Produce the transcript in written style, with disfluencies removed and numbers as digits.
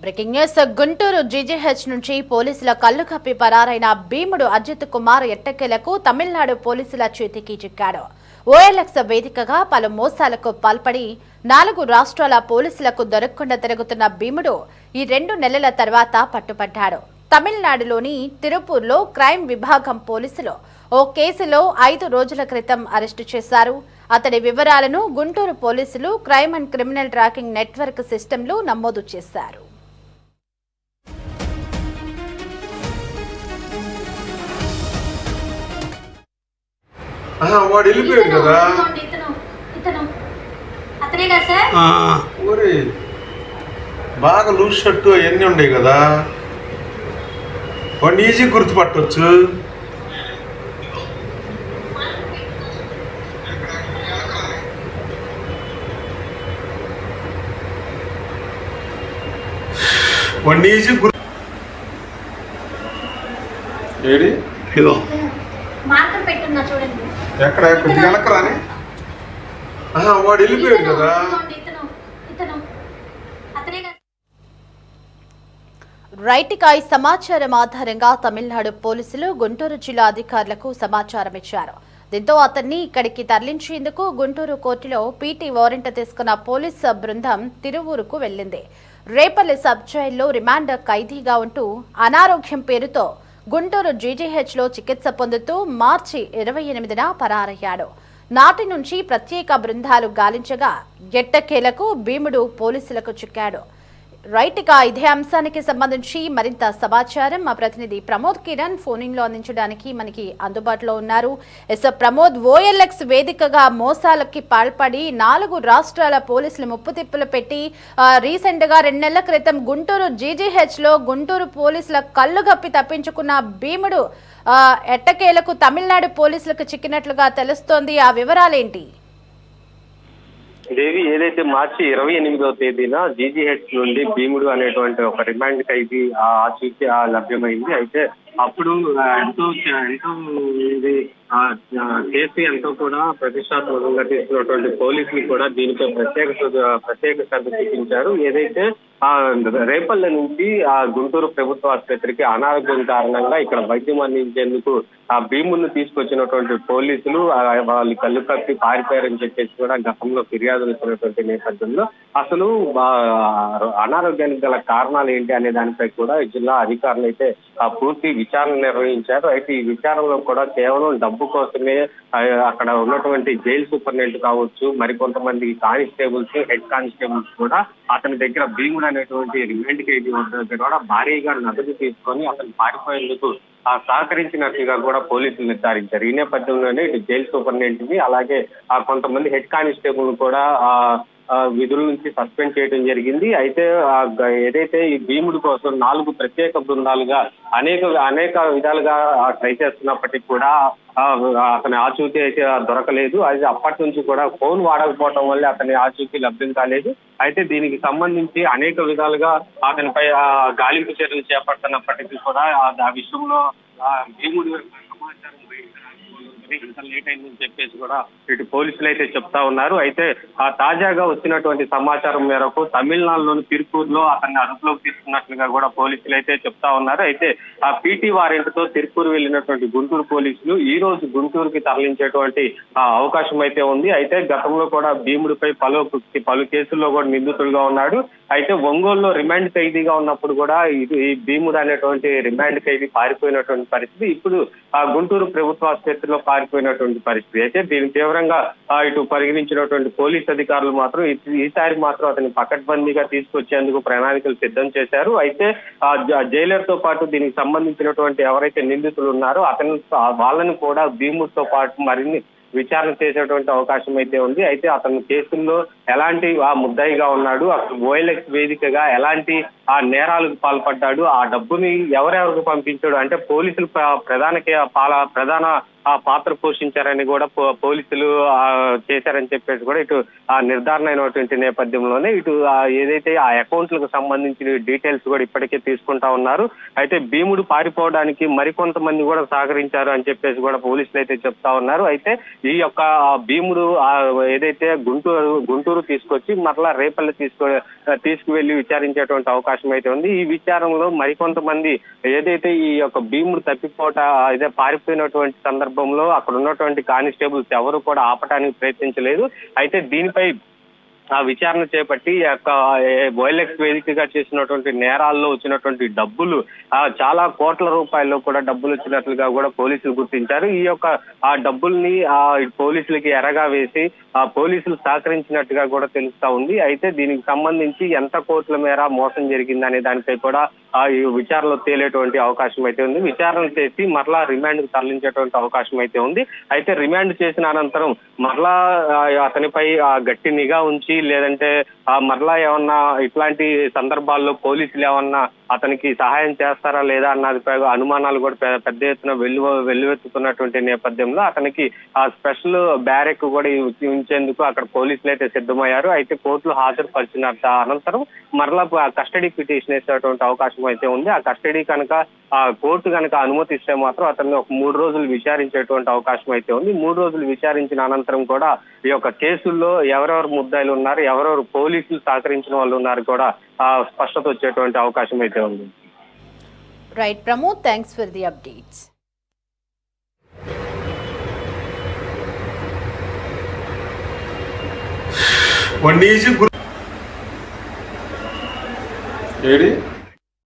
Breaking news. Guntur GGH నుంచి పోలీసుల కళ్లు కప్పి పరారైన భీముడు అజిత్ కుమార్ ఎట్టకేలకు తమిళనాడు పోలీసుల చేతికి చిక్కాడు. ఓఎల్ఎక్స్ వేదికగా పలు మోసాలకు పాల్పడి 4 రాష్ట్రాల పోలీసులకు దొరకకుండా తిరుగుతున్న భీముడు ఈ 2 నెలల తర్వాత పట్టుపడ్డాడు. తమిళనాడులోని తిరుపూర్లో క్రైమ్ విభాగం పోలీసులు ఓ కేసులో 5 రోజుల క్రితం అరెస్టు చేశారు. అతడి వివరాలను గుంటూరు పోలీసులు crime and criminal tracking network సిస్టంలో నమోదు చేశారు. వాడు వెళ్ళిపోయాడు కదా. ఊరి బాగా లూజ్ షర్టు అవన్నీ ఉన్నాయి కదా, వాడిని ఈజీ గుర్తుపట్టవచ్చు. వాడిని ఈజీ గుర్తు ఏడి ఎక్కడ కొద్దిగా వెనకరాని. వాడు వెళ్ళిపోయాడు కదా. రైట్కాయ్ సమాచారం ఆధారంగా తమిళనాడు పోలీసులు గుంటూరు జిల్లా అధికారులకు సమాచారం ఇచ్చారు. దీంతో అతన్ని ఇక్కడికి తరలించేందుకు గుంటూరు కోర్టులో పీటీ వారెంట్ తీసుకున్న పోలీసు బృందం తిరువూరుకు వెళ్లింది. రేపల్లి సబ్ జైల్లో రిమాండ్ ఖైదీగా ఉంటూ అనారోగ్యం పేరుతో గుంటూరు జీజీహెచ్లో చికిత్స పొందుతూ మార్చి 28న పరారయ్యాడు. నాటి నుంచి ప్రత్యేక బృందాలు గాలించగా ఎట్టకేలకు భీముడు పోలీసులకు చిక్కాడు. రైట్గా ఇదే అంశానికి సంబంధించి మరింత సమాచారం మా ప్రతినిధి ప్రమోద్ కిరణ్ ఫోనింగ్ లో అందించడానికి మనకి అందుబాటులో ఉన్నారు. ప్రమోద్, ఓఎల్ఎక్స్ వేదికగా మోసాలకి పాల్పడి 4 రాష్ట్రాల పోలీసులు ముప్పుతిప్పులు పెట్టి రీసెంట్ గా 2 నెలల క్రితం గుంటూరు జీజీహెచ్ లో గుంటూరు పోలీసుల కళ్ళు గప్పి తప్పించుకున్న భీముడు ఎట్టకేలకు తమిళనాడు పోలీసులకు చిక్కినట్లుగా తెలుస్తోంది. ఆ వివరాలేంటి? దేవి, ఏదైతే మార్చి 28వ తేదీన జీజీహెచ్ నుండి భీముడు అనేటువంటి ఒక రిమాండ్ ఖైదీ ఆచూకీ లభ్యమైంది. అయితే అప్పుడు ఎంతో ఇది కేసు ఎంతో కూడా ప్రతిష్టాత్మకంగా తీసుకున్నటువంటి పోలీసులు కూడా దీనిపై ప్రత్యేక శ్రద్ధ చూపించారు. ఏదైతే రేపల్లె నుంచి గుంటూరు ప్రభుత్వ ఆసుపత్రికి అనారోగ్యం కారణంగా ఇక్కడ వైద్యం అందించేందుకు భీముడిని తీసుకొచ్చినటువంటి పోలీసులు వాళ్ళు కళ్ళు కప్పి పారిపోయారని చెప్పేసి కూడా గతంలో ఫిర్యాదులు ఇచ్చినటువంటి నేపథ్యంలో అసలు అనారోగ్యానికి గల కారణాలు ఏంటి అనే దానిపై కూడా జిల్లా అధికారులు అయితే పూర్తి విచారణ నిర్వహించారు. అయితే ఈ విచారణలో కూడా కేవలం డబ్బు కోసమే అక్కడ ఉన్నటువంటి జైలు సూపరింటెండెంట్ కావచ్చు, మరికొంతమంది కానిస్టేబుల్స్, హెడ్ కానిస్టేబుల్స్ కూడా అతని దగ్గర భీముడు అనేటువంటి రిమాండ్ ఖైదీ దగ్గర కూడా భారీగా నగదు తీసుకొని అతను పారిపోయేందుకు సహకరించినట్టుగా కూడా పోలీసులు నిర్ధారించారు. ఈ నేపథ్యంలోనే ఇటు జైలు సూపరింటెండెంట్ ని అలాగే కొంతమంది హెడ్ కానిస్టేబుల్ కూడా విధుల నుంచి సస్పెండ్ చేయడం జరిగింది. అయితే ఏదైతే ఈ భీముడి కోసం 4 ప్రత్యేక బృందాలుగా అనేక విధాలుగా ట్రై చేస్తున్నప్పటికీ కూడా అతని ఆచూకీ అయితే దొరకలేదు. అది అప్పటి నుంచి కూడా ఫోన్ వాడకపోవడం వల్ల అతని ఆచూకీ లభ్యం కాలేదు. అయితే దీనికి సంబంధించి అనేక విధాలుగా అతనిపై గాలింపు చర్యలు చేపడుతున్నప్పటికీ కూడా ఆ విషయంలో భీముడి సమాచారం ఇంత లేట్ అయిందని చెప్పేసి కూడా ఇటు పోలీసులు అయితే చెప్తా ఉన్నారు. అయితే తాజాగా వచ్చినటువంటి సమాచారం మేరకు తమిళనాడులోని తిరుపూర్లో అతన్ని అదుపులోకి తీసుకున్నట్లుగా కూడా పోలీసులు అయితే చెప్తా ఉన్నారు. అయితే ఆ పీటీ వారెంట్ తో తిరుపూర్ వెళ్ళినటువంటి గుంటూరు పోలీసులు ఈ రోజు గుంటూరుకి తరలించేటువంటి అవకాశం అయితే ఉంది. అయితే గతంలో కూడా భీముడిపై పలు కేసుల్లో కూడా నిందితుడుగా ఉన్నాడు. అయితే ఒంగోలులో రిమాండ్ ఖైదీగా ఉన్నప్పుడు కూడా ఈ భీముడు అనేటువంటి రిమాండ్ ఖైదీ పారిపోయినటువంటి పరిస్థితి, ఇప్పుడు గుంటూరు ప్రభుత్వ ఆసుపత్రిలో పారిపోయినటువంటి పరిస్థితి. అయితే దీన్ని తీవ్రంగా ఇటు పరిగణించినటువంటి పోలీస్ అధికారులు మాత్రం ఈసారి మాత్రం అతన్ని పకడ్బందీగా తీసుకొచ్చేందుకు ప్రణాళికలు సిద్ధం చేశారు. అయితే జైలర్ తో పాటు దీనికి సంబంధించినటువంటి ఎవరైతే నిందితులు ఉన్నారో వాళ్ళని కూడా భీముడితో పాటు మరిన్ని విచారణ చేసేటువంటి అవకాశం అయితే ఉంది. అయితే అతను కేసుల్లో ఎలాంటి ముద్దాయిగా ఉన్నాడు, అసలు ఓఎల్ఎక్స్ వేదికగా ఎలాంటి నేరాలకు పాల్పడ్డాడు, ఆ డబ్బుని ఎవరెవరికి పంపించాడు అంటే పోలీసులు ప్రధాన ఆ పాత్ర పోషించారని కూడా పోలీసులు చేశారని చెప్పేసి కూడా ఇటు నిర్ధారణ అయినటువంటి నేపథ్యంలోనే ఇటు ఏదైతే ఆ అకౌంట్లకు సంబంధించిన డీటెయిల్స్ కూడా ఇప్పటికే తీసుకుంటా ఉన్నారు. అయితే భీముడు పారిపోవడానికి మరికొంతమంది కూడా సహకరించారు అని చెప్పేసి కూడా పోలీసులు అయితే చెప్తా ఉన్నారు. అయితే ఈ యొక్క భీముడు ఏదైతే గుంటూరు తీసుకొచ్చి మరలా రేపల్లి తీసుకువెళ్లి విచారించేటువంటి అవకాశం అయితే ఉంది. ఈ విచారణలో మరికొంతమంది ఏదైతే ఈ యొక్క భీముడు అదే పారిపోయినటువంటి సందర్భంలో అక్కడ ఉన్నటువంటి కానిస్టేబుల్స్ ఎవరు కూడా ఆపడానికి ప్రయత్నించలేదు. అయితే దీనిపై విచారణ చేపట్టి వైలెక్స్ వేదికగా చేసినటువంటి నేరాల్లో వచ్చినటువంటి డబ్బులు చాలా కోట్ల రూపాయల్లో కూడా డబ్బులు వచ్చినట్లుగా కూడా పోలీసులు గుర్తించారు. ఈ యొక్క ఆ డబ్బుల్ని పోలీసులకి ఎరగా వేసి పోలీసులు సహకరించినట్టుగా కూడా తెలుస్తా ఉంది. అయితే దీనికి సంబంధించి ఎంత కోట్ల మేర మోసం జరిగిందనే దానిపై కూడా ఈ విచారణలో తేలేటువంటి అవకాశం అయితే ఉంది. విచారణ చేసి మరలా రిమాండ్ కు తరలించేటువంటి అవకాశం అయితే ఉంది. అయితే రిమాండ్ చేసిన అనంతరం మరలా అతనిపై గట్టి నిఘా ఉంచి లేదంటే మరలా ఏమన్నా ఇట్లాంటి సందర్భాల్లో పోలీసులు ఏమన్నా అతనికి సహాయం చేస్తారా లేదా అన్నదిపై అనుమానాలు కూడా పెద్ద ఎత్తున వెల్లువెత్తుతున్నటువంటి నేపథ్యంలో అతనికి స్పెషల్ బ్యారెక్ కూడా ఉంచేందుకు అక్కడ పోలీసులు అయితే సిద్ధమయ్యారు. అయితే కోర్టులో హాజరుపరిచిన అనంతరం మరలా కస్టడీ పిటిషన్ వేసేటువంటి అవకాశం అయితే ఉంది. ఆ కస్టడీ కనుక కోర్టు కనుక అనుమతిస్తే మాత్రం అతన్ని ఒక 3 రోజులు విచారించేటువంటి అవకాశం అయితే ఉంది. 3 రోజులు విచారించిన అనంతరం కూడా ఈ యొక్క కేసుల్లో ఎవరెవరు ముద్దాయిలు ఉన్నారు, ఎవరెవరు పోలీసులు సహకరించిన వాళ్ళు ఉన్నారు కూడా స్పష్టత వచ్చేటువంటి అవకాశం అయితే ఉంది. Right Pramod, thanks for the updates. AD